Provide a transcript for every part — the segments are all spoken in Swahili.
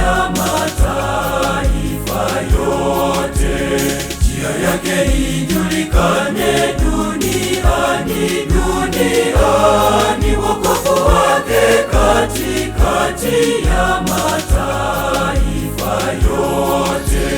ya mataifa yote. Njia yake ijulikane duniani, duniani, wokovu wake katikati ya mataifa yote.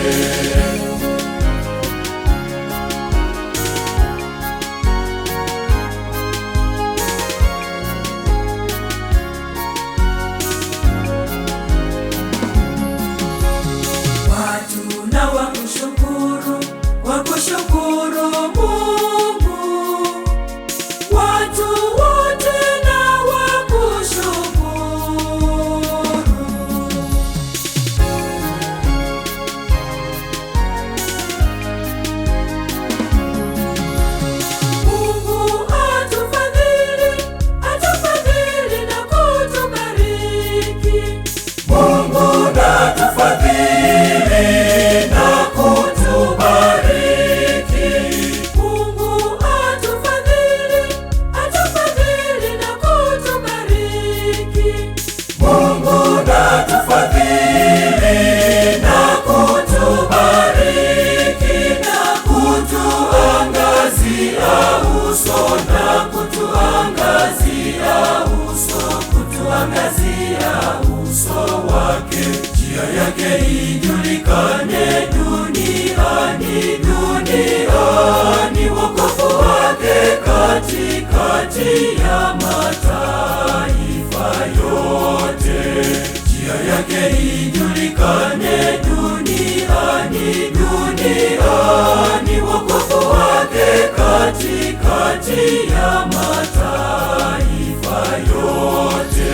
Wakushukuru Mungu, watu wote na wakushukuru. Mungu atufadhili, atufadhili na kutubariki. Mungu atufadhili na kutubariki. Mungu atufadhili, atufadhili na kutubariki. Mungu atufadhili na kutubariki, na kutuangazia uso, na kutuangazia uso, kutuangazia uso wake. Njia yake ijulikane duniani, duniani, wokovu wake katikati ya mataifa yote. Njia yake ijulikane duniani, duniani, wokovu wake katikati ya mataifa yote.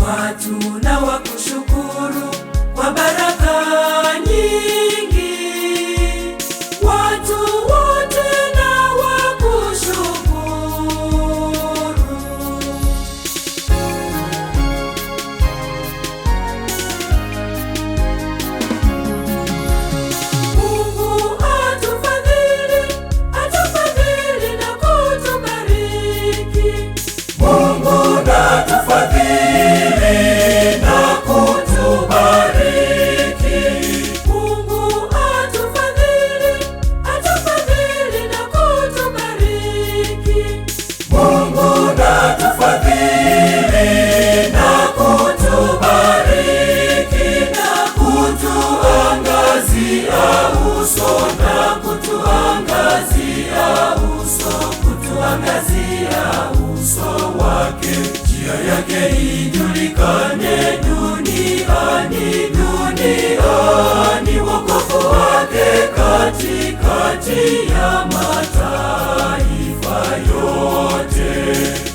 Watu na wakushukuru kwa baraka nyingi, watu wote na wakushukuru. Mungu atufadhili, atufadhili na kutubariki. Mungu atufadhili na kutubariki. Mungu atufadhili, atufadhili na kutubariki. Mungu atufadhili na kutubariki, na kutuangazia uso, na kutuangazia uso, kutuangazia uso wake. Njia yake ijulikane duniani, duniani, wokovu wake katikati ya mataifa yote.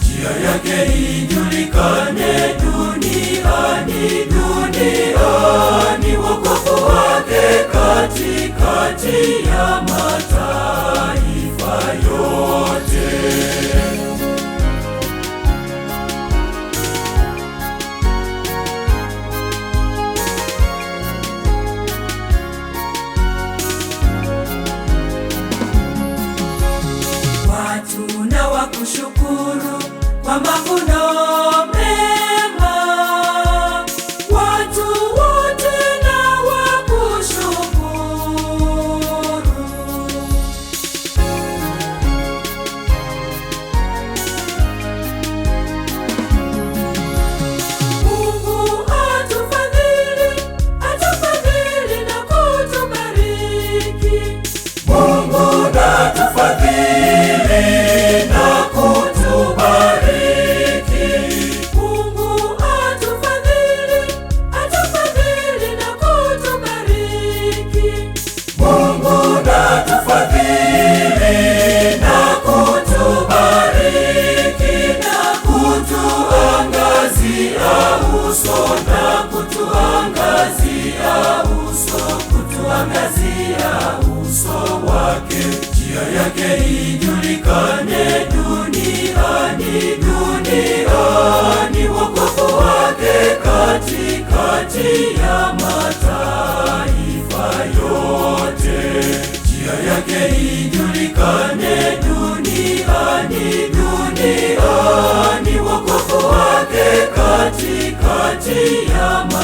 Njia yake ijulikane duniani, duniani, wokovu wake katikati ya mataifa yote. Watu na wakushukuru kwa mavuno mema, watu wote na wakushukuru. Mungu atufadhili, atufadhili na kutubariki. Mungu atufadhili na kutubariki. Mungu atufadhili, atufadhili na kutubariki. Mungu atufadhili na kutubariki, na kutuangazia uso, na kutuangazia uso, kutuangazia uso wake. Njia yake ijulikane duniani, duniani, wokovu wake katikati ya mataifa kati ya